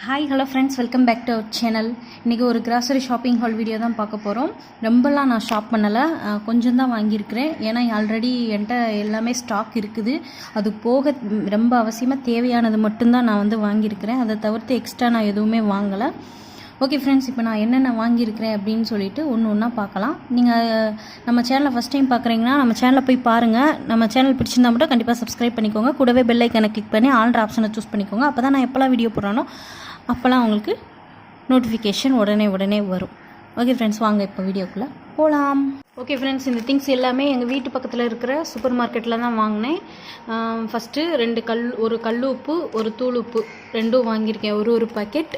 Hi hello friends, welcome back to our channel. இன்றைக்கி ஒரு grocery shopping hall video தான் பார்க்க போகிறோம். ரொம்பலாம் நான் ஷாப் பண்ணலை, கொஞ்சம் தான் வாங்கியிருக்கிறேன். ஏன்னா ஆல்ரெடி என்கிட்ட எல்லாமே ஸ்டாக் இருக்குது. அது போக ரொம்ப அவசியமாக தேவையானது மட்டும்தான் நான் வந்து வாங்கியிருக்கிறேன். அதை தவிர்த்து எக்ஸ்ட்ரா நான் எதுவுமே வாங்கலை. ஓகே ஃப்ரெண்ட்ஸ், இப்போ நான் என்னென்ன வாங்கியிருக்கிறேன் அப்படின்னு சொல்லிட்டு ஒன்று ஒன்றா பார்க்கலாம். நீங்கள் நம்ம சேனலை ஃபஸ்ட் டைம் பார்க்குறீங்கன்னா நம்ம சேனலை போய் பாருங்கள். நம்ம சேனல் பிடிச்சிருந்தா மட்டும் கண்டிப்பாக சப்ஸ்கிரைப் பண்ணிக்கோங்க. கூடவே பெல் ஐக்கனை கிளிக் பண்ணி ஆல்ற ஆப்ஷனை சூஸ் பண்ணிக்கோங்க. அப்போ தான் நான் எப்போல்லாம் வீடியோ போடுறேனோ அப்போல்லாம் உங்களுக்கு நோட்டிஃபிகேஷன் உடனே வரும். ஓகே ஃப்ரெண்ட்ஸ், வாங்க இப்போ வீடியோக்குள்ளே போகலாம். ஓகே ஃப்ரெண்ட்ஸ், இந்த திங்ஸ் எல்லாமே எங்கள் வீட்டு பக்கத்தில் இருக்கிற சூப்பர் மார்க்கெட்டில் தான் வாங்கினேன். ஃபஸ்ட்டு ஒரு கல் உப்பு, ஒரு தூள் உப்பு ரெண்டும் வாங்கியிருக்கேன், ஒரு பாக்கெட்.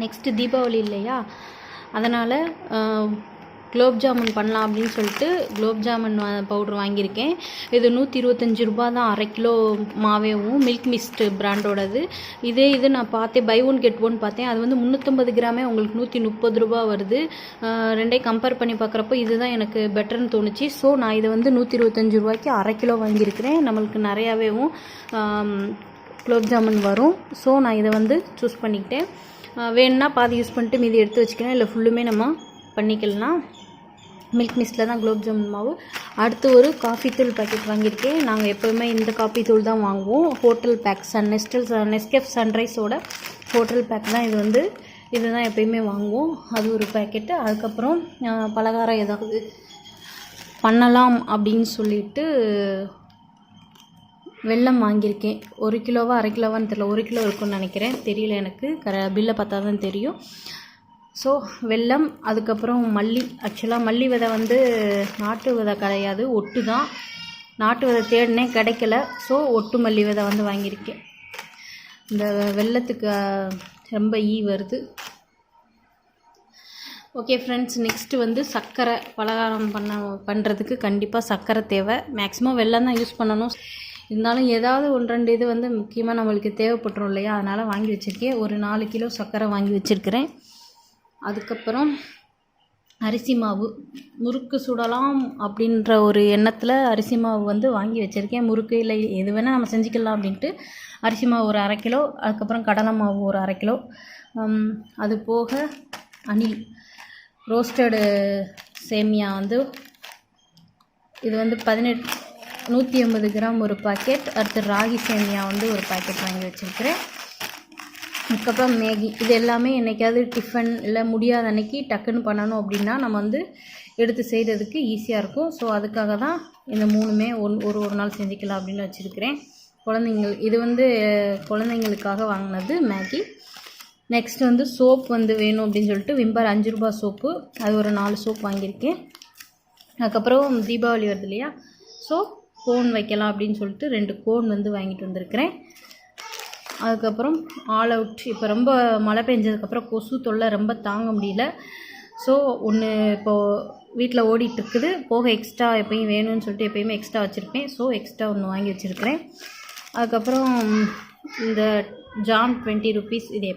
நெக்ஸ்ட்டு தீபாவளி இல்லையா, அதனால் குலோப் ஜாமுன் பண்ணலாம் அப்படின்னு சொல்லிட்டு குலோப் ஜாமுன் பவுட்ரு வாங்கியிருக்கேன். இது 125 ரூபா தான், 1/2 கிலோ மாவேவும். மில்க் மிஸ்ட் பிராண்டோடது. இது நான் பார்த்தேன், பை ஒன் கெட் ஒன் பார்த்தேன். அது வந்து 350 கிராமே உங்களுக்கு 130 ரூபா வருது. ரெண்டையும் கம்பேர் பண்ணி பார்க்குறப்போ இதுதான் எனக்கு பெட்டர்னு தோணுச்சு. ஸோ நான் இதை வந்து 125 ரூபாய்க்கு 1/2 கிலோ வாங்கியிருக்கிறேன். நம்மளுக்கு நிறையாவேவும் குலோப் ஜாமுன் வரும். ஸோ நான் இதை வந்து சூஸ் பண்ணிக்கிட்டேன். வேணுன்னா பாதி யூஸ் பண்ணிட்டு மீதி எடுத்து வச்சுக்கிறேன், இல்லை ஃபுல்லுமே நம்ம பண்ணிக்கலாம். மில்க் மிஸ்ட்டில் தான் குலோப் ஜாமுன் மாவு. அடுத்து ஒரு காஃபி தூள் பாக்கெட் வாங்கியிருக்கேன். நாங்கள் எப்போவுமே இந்த காஃபி தூள் தான் வாங்குவோம். ஹோட்டல் பேக் நெஸ்கெஃப் சன்ரைஸோட ஹோட்டல் பேக் தான் இதுதான் எப்போயுமே வாங்குவோம். அது ஒரு பேக்கெட்டு. அதுக்கப்புறம் பலகாரம் ஏதாவது பண்ணலாம் அப்படின்னு சொல்லிட்டு வெல்லம் வாங்கியிருக்கேன். 1 கிலோவா 1/2 கிலோவான்னு தெரியல, 1 கிலோ இருக்குன்னு நினைக்கிறேன், தெரியல எனக்கு. பில்லை பார்த்தா தான் தெரியும். ஸோ வெல்லம், அதுக்கப்புறம் மல்லி. ஆக்சுவலாக மல்லி விதை வந்து நாட்டு விதை கிடையாது, ஒட்டு தான். நாட்டு விதை தேடினேன், கிடைக்கல. ஸோ ஒட்டு மல்லி விதை வந்து வாங்கியிருக்கேன். இந்த வெல்லத்துக்கு ரொம்ப வருது. ஓகே ஃப்ரெண்ட்ஸ், நெக்ஸ்ட்டு வந்து சர்க்கரை. பலகாரம் பண்ணுறதுக்கு கண்டிப்பாக சர்க்கரை தேவை. மேக்ஸிமம் வெல்லம் தான் யூஸ் பண்ணணும். இருந்தாலும் ஏதாவது 1-2 இது வந்து முக்கியமாக நம்மளுக்கு தேவைப்பட்டுரும் இல்லையா, அதனால் வாங்கி வச்சுருக்கேன். ஒரு 4 கிலோ சர்க்கரை வாங்கி வச்சுருக்கிறேன். அதுக்கப்புறம் அரிசி மாவு. முறுக்கு சுடலாம் அப்படின்ற ஒரு எண்ணத்தில் அரிசி மாவு வந்து வாங்கி வச்சுருக்கேன். முறுக்கு இல்லை எது வேணால் நம்ம செஞ்சுக்கலாம் அப்படின்ட்டு அரிசி மாவு ஒரு 1/2 கிலோ. அதுக்கப்புறம் கடலை மாவு ஒரு 1/2 கிலோ. அது போக அணில் ரோஸ்டடு சேமியா வந்து இது வந்து 180 கிராம் ஒரு பாக்கெட். அடுத்து ராகி சேமியா வந்து ஒரு பாக்கெட் வாங்கி வச்சுருக்கிறேன். அதுக்கப்புறம் மேகி. இது எல்லாமே என்றைக்காவது டிஃபன் இல்லை முடியாத அன்னைக்கு டக்குன்னு பண்ணணும் அப்படின்னா நம்ம வந்து எடுத்து செய்கிறதுக்கு ஈஸியாக இருக்கும். ஸோ அதுக்காக தான் இந்த 3மே ஒரு நாள் செஞ்சுக்கலாம் அப்படின்னு வச்சுருக்கிறேன். இது வந்து குழந்தைங்களுக்காக வாங்கினது மேகி. நெக்ஸ்ட் வந்து சோப் வந்து வேணும் அப்படின்னு சொல்லிட்டு விம்பர் 5 ரூபா சோப்பு, அது ஒரு 4 சோப் வாங்கியிருக்கேன். அதுக்கப்புறம் தீபாவளி வருது இல்லையா, ஸோ கோன் வைக்கலாம் அப்படின்னு சொல்லிட்டு 2 கோன் வந்து வாங்கிட்டு வந்திருக்கிறேன். அதுக்கப்புறம் ஆல் அவுட். இப்போ ரொம்ப மழை பெஞ்சதுக்கப்புறம் கொசு தொல்லை ரொம்ப தாங்க முடியல. ஸோ ஒன்று இப்போது வீட்டில் ஓடிட்டுருக்குது. போக எக்ஸ்ட்ரா எப்பயும் வேணும்னு சொல்லிட்டு எப்பயுமே எக்ஸ்ட்ரா வச்சுருப்பேன். ஸோ எக்ஸ்ட்ரா ஒன்று வாங்கி வச்சுருக்கிறேன். அதுக்கப்புறம் இந்த ஜாம் 20 ருபீஸ். இது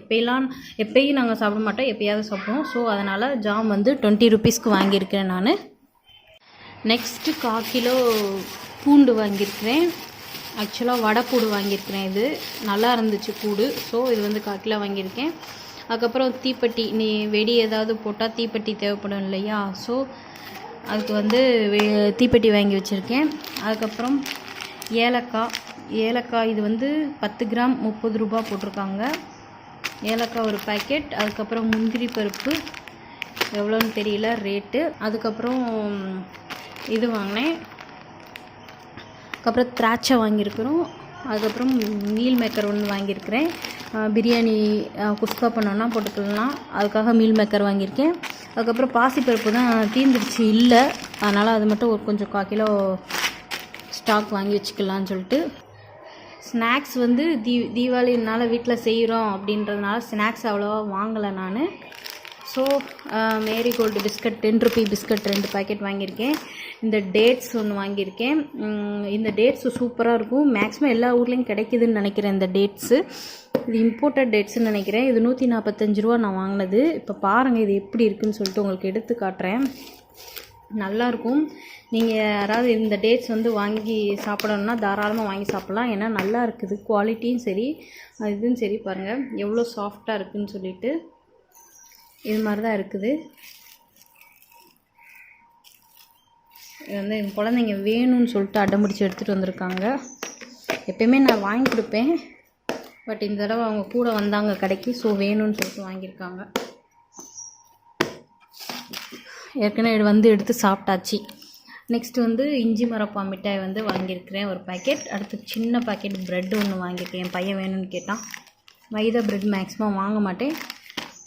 எப்பயும் நாங்கள் சாப்பிட மாட்டோம், எப்போயாவது சாப்பிடுவோம். ஸோ அதனால் ஜாம் வந்து 20 ருபீஸ்க்கு வாங்கியிருக்கிறேன் நான். நெக்ஸ்ட்டு 1/4 கிலோ பூண்டு வாங்கியிருக்கிறேன். ஆக்சுவலாக வடைப்பூடு வாங்கியிருக்கிறேன். இது நல்லா இருந்துச்சு பூடு. ஸோ இது வந்து 1/4 கிலோ வாங்கியிருக்கேன். அதுக்கப்புறம் தீப்பெட்டி. வெடி ஏதாவது போட்டால் தீப்பெட்டி தேவைப்படும் இல்லையா, ஸோ அதுக்கு வந்து தீப்பெட்டி வாங்கி வச்சுருக்கேன். அதுக்கப்புறம் ஏலக்காய் இது வந்து 10 கிராம் 30 ரூபா போட்டிருக்காங்க. ஏலக்காய் ஒரு பாக்கெட். அதுக்கப்புறம் முந்திரி பருப்பு எவ்வளோன்னு தெரியல ரேட்டு. அதுக்கப்புறம் இது வாங்கினேன். அதுக்கப்புறம் திராட்சை வாங்கியிருக்கிறோம். அதுக்கப்புறம் மீல் மேக்கர் ஒன்று வாங்கியிருக்கிறேன். பிரியாணி குஸ்கா பண்ணோன்னா போட்டுக்கலாம், அதுக்காக மீல் மேக்கர் வாங்கியிருக்கேன். அதுக்கப்புறம் பாசிப்பருப்பு தான் தீர்ந்துருச்சு, இல்லை, அதனால் அது மட்டும் கொஞ்சம் 1/4 கிலோ ஸ்டாக் வாங்கி வச்சுக்கலான்னு சொல்லிட்டு. ஸ்நாக்ஸ் வந்து தீபாவளினால வீட்டில் செய்கிறோம் அப்படின்றதுனால ஸ்நாக்ஸ் அவ்வளோவா வாங்கலை நான். So Marigold biscuit 10 rupee biscuit 2 packet வாங்கியிருக்கேன். இந்த டேட்ஸ் ஒன்று வாங்கியிருக்கேன். இந்த டேட்ஸு சூப்பராக இருக்கும். மேக்ஸிமம் எல்லா ஊர்லேயும் கிடைக்குதுன்னு நினைக்கிறேன் இந்த டேட்ஸு. இது இம்போர்ட்டட் டேட்ஸுன்னு நினைக்கிறேன். இது 145 ரூபா நான் வாங்கினது. இப்போ பாருங்கள் இது எப்படி இருக்குதுன்னு சொல்லிட்டு உங்களுக்கு எடுத்து காட்டுறேன். நல்லாயிருக்கும். நீங்கள் யாராவது இந்த டேட்ஸ் வந்து வாங்கி சாப்பிடணுன்னா தாராளமாக வாங்கி சாப்பிட்லாம். ஏன்னா நல்லா இருக்குது, குவாலிட்டியும் சரி இதுவும் சரி. பாருங்கள் எவ்வளோ சாஃப்டாக இருக்குதுன்னு சொல்லிட்டு இது மாதிரி தான் இருக்குது. இது வந்து என் குழந்தைங்க வேணும்னு சொல்லிட்டு அடம்பிடிச்சு எடுத்துகிட்டு வந்திருக்காங்க. எப்பயுமே நான் வாங்கி கொடுப்பேன், பட் இந்த தடவை அவங்க கூட வந்தாங்க கடைக்கு, ஸோ வேணும்னு சொல்லிட்டு வாங்கியிருக்காங்க. ஏற்கனவே வந்து எடுத்து சாப்பிட்டாச்சு. நெக்ஸ்ட்டு வந்து இஞ்சி மரப்பா மிட்டாய் வந்து வாங்கியிருக்கிறேன் ஒரு பேக்கெட். அடுத்து சின்ன பேக்கெட் ப்ரெட் ஒன்று வாங்கியிருக்கேன். என் பையன் வேணும்னு கேட்டான். மைதா ப்ரெட் மேக்ஸிமம் வாங்க மாட்டேன்,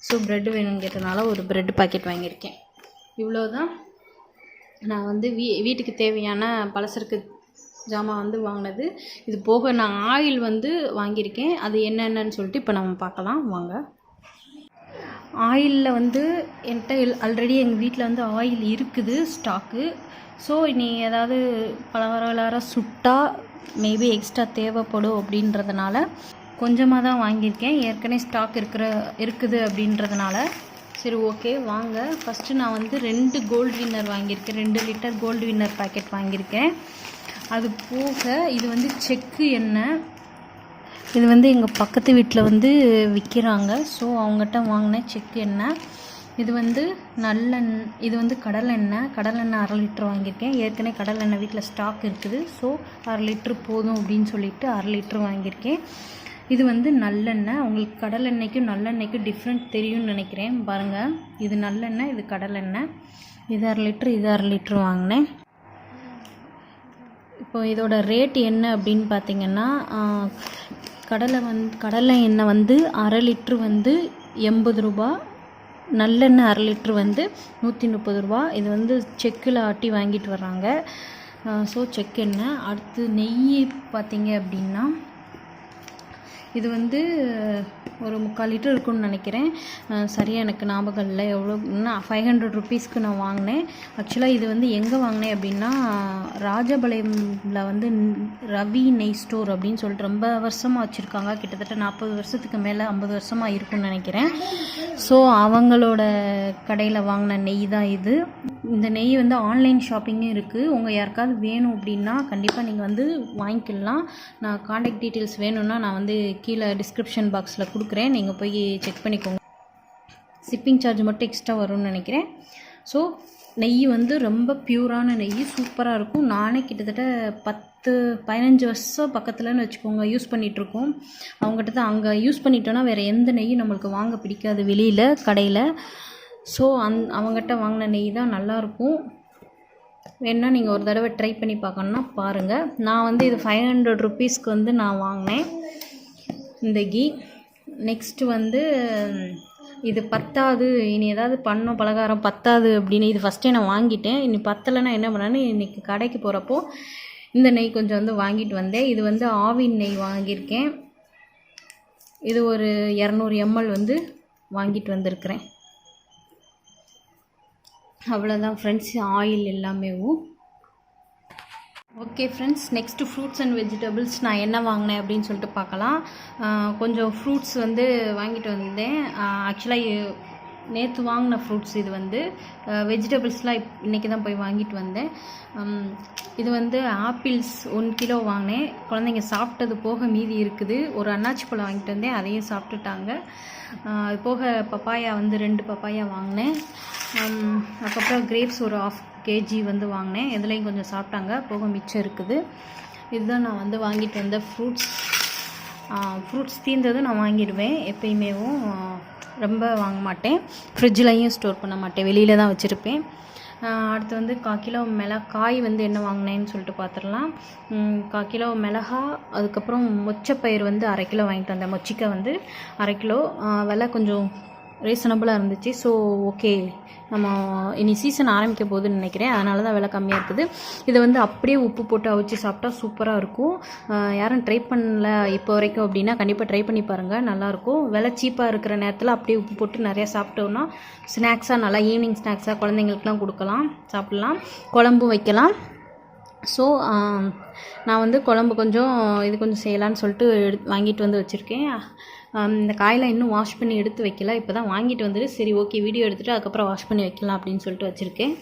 ஸோ ப்ரெட்டு வேணும்னு கேட்டனால ஒரு ப்ரெட் பாக்கெட் வாங்கியிருக்கேன். இவ்வளோ தான் நான் வந்து வீட்டுக்கு தேவையான பலசரக்கு ஜாமான் வந்து வாங்கினது. இது போக நான் ஆயில் வந்து வாங்கியிருக்கேன். அது என்னென்னு சொல்லிட்டு இப்போ நம்ம பார்க்கலாம் வாங்க. ஆயிலில் வந்து என்கிட்ட ஆல்ரெடி எங்கள் வீட்டில் வந்து ஆயில் இருக்குது ஸ்டாக்கு. ஸோ நீ ஏதாவது பலகாரம் சுட்டா மேபி எக்ஸ்ட்ரா தேவைப்படும் அப்படின்றதுனால கொஞ்சமாக தான் வாங்கியிருக்கேன். ஏற்கனவே ஸ்டாக் இருக்குது அப்படின்றதுனால சரி ஓகே வாங்க. ஃபஸ்ட்டு நான் வந்து 2 கோல்டு வின்னர் வாங்கியிருக்கேன். 2 லிட்டர் கோல்டு வின்னர் பேக்கெட் வாங்கியிருக்கேன். அது போக இது வந்து செக்கு எண்ணெய். இது வந்து எங்கள் பக்கத்து வீட்டில் வந்து விற்கிறாங்க, ஸோ அவங்ககிட்ட வாங்கினேன் செக்கு எண்ணெய். இது வந்து இது வந்து கடலெண்ணெய் 1/2 லிட்டர் வாங்கியிருக்கேன். ஏற்கனவே கடலெண்ணெய் வீட்டில் ஸ்டாக் இருக்குது, ஸோ 1/2 லிட்ரு போதும் அப்படின்னு சொல்லிட்டு 1/2 லிட்ரு வாங்கியிருக்கேன். இது வந்து நல்லெண்ணெய். உங்களுக்கு கடலெண்ணெய்க்கும் நல்லெண்ணெய்க்கும் டிஃப்ரெண்ட் தெரியும்னு நினைக்கிறேன். பாருங்கள், இது நல்லெண்ணெய், இது கடலெண்ணெய். இது 1/2 லிட்ரு, இது 1/2 லிட்ரு வாங்கினேன். இப்போ இதோட ரேட் என்ன அப்படின்னு பார்த்தீங்கன்னா, கடலை எண்ணெய் வந்து 1/2 லிட்ரு வந்து 80 ரூபா, நல்லெண்ணெய் 1/2 லிட்ரு வந்து 130 ரூபா. இது வந்து செக்கில் ஆட்டி வாங்கிட்டு வர்றாங்க, ஸோ செக் எண்ணெய். அடுத்து நெய் பார்த்தீங்க அப்படின்னா இது வந்து ஒரு 3/4 லிட்டர் இருக்குன்னு நினைக்கிறேன், சரியாக எனக்கு ஞாபகம் இல்லை எவ்வளோன்னா. 500 ருபீஸ்க்கு நான் வாங்கினேன். ஆக்சுவலாக இது வந்து எங்கே வாங்கினேன் அப்படின்னா, ராஜபாளையமில் வந்து ரவி நெய் ஸ்டோர் அப்படின்னு சொல்லிட்டு ரொம்ப வருஷமாக வச்சுருக்காங்க. கிட்டத்தட்ட 40 வருஷத்துக்கு மேலே 50 வருஷமாக இருக்குன்னு நினைக்கிறேன். ஸோ அவங்களோட கடையில் வாங்கின நெய் தான் இது. இந்த நெய் வந்து ஆன்லைன் ஷாப்பிங்கும் இருக்குது. உங்கள் யாருக்காவது வேணும் அப்படின்னா கண்டிப்பாக நீங்கள் வந்து வாங்கிக்கலாம். நான் காண்டாக்ட் டீட்டெயில்ஸ் வேணும்னா நான் வந்து கீழே டிஸ்கிரிப்ஷன் பாக்ஸில் கொடுக்குறேன், நீங்கள் போய் செக் பண்ணிக்கோங்க. ஷிப்பிங் சார்ஜ் மட்டும் எக்ஸ்ட்ரா வரும்னு நினைக்கிறேன். ஸோ நெய் வந்து ரொம்ப பியூரான நெய், சூப்பராக இருக்கும். நானே கிட்டத்தட்ட 10-15 வருஷம் பக்கத்துலன்னு வச்சுக்கோங்க யூஸ் பண்ணிகிட்ருக்கோம். அவங்ககிட்ட தான் அங்கே யூஸ் பண்ணிட்டோன்னா வேறு எந்த நெய்யும் நம்மளுக்கு வாங்க பிடிக்காது வெளியில் கடையில். ஸோ அவங்ககிட்ட வாங்கின நெய் தான் நல்லாயிருக்கும். வேணால் நீங்கள் ஒரு தடவை ட்ரை பண்ணி பார்க்கணுன்னா பாருங்கள். நான் வந்து இது 500 ருபீஸ்க்கு வந்து நான் வாங்கினேன் இந்த கீ. நெக்ஸ்ட்டு வந்து இது பத்தாது, இனி ஏதாவது பண்ணோம் பலகாரம் பத்தாது அப்படின்னு இது ஃபஸ்ட்டே நான் வாங்கிட்டேன். இனி பத்தலைன்னா என்ன பண்ணேன்னு இன்றைக்கி கடைக்கு போகிறப்போ இந்த நெய் கொஞ்சம் வந்து வாங்கிட்டு வந்தேன். இது வந்து ஆவின் நெய் வாங்கியிருக்கேன். இது ஒரு 200 ml வந்து வாங்கிட்டு வந்திருக்கிறேன். அவ்வளோதான் ஃப்ரெண்ட்ஸ், ஆயில் எல்லாமேவும். Okay friends, next fruits and vegetables நான் என்ன வாங்கினேன் அப்படின்னு சொல்லிட்டு பார்க்கலாம். கொஞ்சம் ஃப்ரூட்ஸ் வந்து வாங்கிட்டு வந்தேன். ஆக்சுவலாக நேற்று வாங்கின ஃப்ரூட்ஸ் இது வந்து. வெஜிடபிள்ஸ்லாம் இன்றைக்கி தான் போய் வாங்கிட்டு வந்தேன். இது வந்து ஆப்பிள்ஸ் 1 கிலோ வாங்கினேன். குழந்தைங்க சாப்பிட்டது போக மீதி இருக்குது. ஒரு அன்னாச்சி பழம் வாங்கிட்டு வந்தேன், அதையும் சாப்பிட்டுட்டாங்க. அது போக பப்பாயா வந்து 2 பப்பாயா வாங்கினேன். அதுக்கப்புறம் கிரேப்ஸ் ஒரு 1/2 kg வந்து வாங்கினேன். இதுலேயும் கொஞ்சம் சாப்பிட்டாங்க, போக மிச்சம் இருக்குது. இதுதான் நான் வந்து வாங்கிட்டு வந்த ஃப்ரூட்ஸ் தீர்ந்ததும் நான் வாங்கிடுவேன். எப்பயுமேவும் ரொம்ப வாங்க மாட்டேன், ஃப்ரிட்ஜ்லையும் ஸ்டோர் பண்ண மாட்டேன், வெளியில் தான் வச்சுருப்பேன். அடுத்து வந்து 1/4 கிலோ காய் வந்து என்ன வாங்கினேன்னு சொல்லிட்டு பார்த்துடலாம். 1/4 கிலோ மிளகா, அதுக்கப்புறம் மொச்சப்பயிர் வந்து 1/2 கிலோ வாங்கிட்டு வந்தேன். மொச்சிக்காய் வந்து 1/2 கிலோ. விலை கொஞ்சம் ரீசனபுளாக இருந்துச்சு. ஸோ ஓகே, நம்ம இனி சீசன் ஆரம்பிக்க போகுதுன்னு நினைக்கிறேன், அதனால தான் விலை கம்மியாக இருக்குது. இதை வந்து அப்படியே உப்பு போட்டு அவிச்சு சாப்பிட்டா சூப்பராக இருக்கும். யாரும் ட்ரை பண்ணல இப்போ வரைக்கும் அப்படின்னா கண்டிப்பாக ட்ரை பண்ணி பாருங்கள், நல்லாயிருக்கும். விலை சீப்பாக இருக்கிற நேரத்தில் அப்படியே உப்பு போட்டு நிறையா சாப்பிட்டோன்னா ஸ்நாக்ஸாக நல்லா ஈவினிங் ஸ்நாக்ஸாக குழந்தைங்களுக்குலாம் கொடுக்கலாம், சாப்பிட்லாம், குழம்பும் வைக்கலாம். ஸோ நான் வந்து குழம்பு கொஞ்சம் இது கொஞ்சம் செய்யலான்னு சொல்லிட்டு வாங்கிட்டு வந்து வச்சுருக்கேன். இந்த காயெலாம் இன்னும் வாஷ் பண்ணி எடுத்து வைக்கல. இப்போ தான் வாங்கிட்டு வந்துட்டு சரி ஓகே வீடியோ எடுத்துகிட்டு அதுக்கப்புறம் வாஷ் பண்ணி வைக்கலாம் அப்படின்னு சொல்லிட்டு வச்சுருக்கேன்.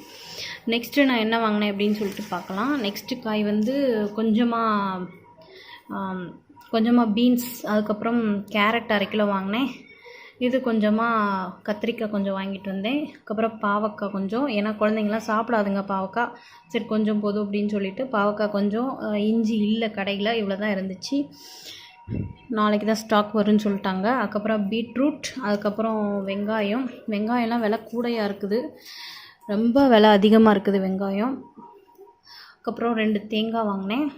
நெக்ஸ்ட்டு நான் என்ன வாங்கினேன் அப்படின்னு சொல்லிட்டு பார்க்கலாம். நெக்ஸ்ட்டு காய் வந்து கொஞ்சமாக பீன்ஸ், அதுக்கப்புறம் கேரட் 1/2 கிலோ வாங்கினேன். இது கொஞ்சமாக கத்திரிக்காய் கொஞ்சம் வாங்கிட்டு வந்தேன். அதுக்கப்புறம் பாவக்காய் கொஞ்சம், ஏன்னா குழந்தைங்களாம் சாப்பிடாதுங்க பாவக்காய், சரி கொஞ்சம் போதும் அப்படின்னு சொல்லிட்டு பாவக்காய் கொஞ்சம். இஞ்சி இல்லை கடையில், இவ்வளோ தான் இருந்துச்சு. நாளைக்கு தான் ஸ்டாக் வரும்னு சொல்லிட்டாங்க. அதுக்கப்புறம் பீட்ரூட், அதுக்கப்புறம் வெங்காயம்லாம் விலை கூடையாக இருக்குது, ரொம்ப விலை அதிகமாக இருக்குது வெங்காயம். அதுக்கப்புறம் 2 தேங்காய் வாங்கினேன்.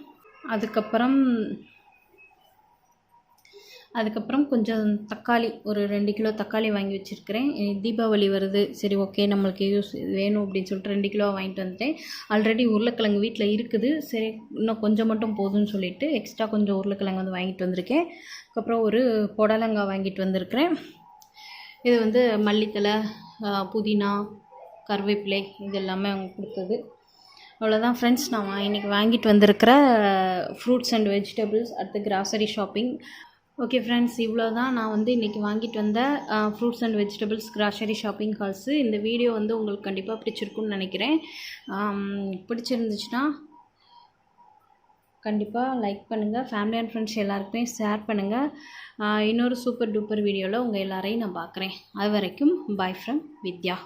அதுக்கப்புறம் கொஞ்சம் தக்காளி, ஒரு 2 கிலோ தக்காளி வாங்கி வச்சுருக்கிறேன். தீபாவளி வருது, சரி ஓகே நம்மளுக்கு யூஸ் வேணும் அப்படின்னு சொல்லிட்டு 2 கிலோ வாங்கிட்டு வந்துட்டேன். ஆல்ரெடி உருளைக்கிழங்கு வீட்டில் இருக்குது, சரி இன்னும் கொஞ்சம் மட்டும் போதும்னு சொல்லிவிட்டு எக்ஸ்ட்ரா கொஞ்சம் உருளைக்கிழங்கு வந்து வாங்கிட்டு வந்திருக்கேன். அதுக்கப்புறம் ஒரு புடலங்காய் வாங்கிட்டு வந்திருக்கிறேன். இது வந்து மல்லித்தலை, புதினா, கருவேப்பிலை இது எல்லாமே அவங்க கொடுத்தது. அவ்வளோதான் ஃப்ரெண்ட்ஸ், நான் இன்றைக்கி வாங்கிட்டு வந்திருக்கிற fruits and vegetables at the grocery shopping. Okay friends, இவ்வளோ தான் நான் வந்து இன்றைக்கி வாங்கிட்டு வந்த fruits and vegetables grocery shopping halls. இந்த வீடியோ வந்து உங்களுக்கு கண்டிப்பாக பிடிச்சிருக்குன்னு நினைக்கிறேன். பிடிச்சிருந்துச்சுன்னா கண்டிப்பாக லைக் பண்ணுங்கள், ஃபேமிலி அண்ட் ஃப்ரெண்ட்ஸ் எல்லாருக்குமே ஷேர் பண்ணுங்கள். இன்னொரு சூப்பர் டூப்பர் வீடியோவில் உங்கள் எல்லாரையும் நான் பார்க்குறேன். அது வரைக்கும் பாய் ஃப்ரம் வித்யா.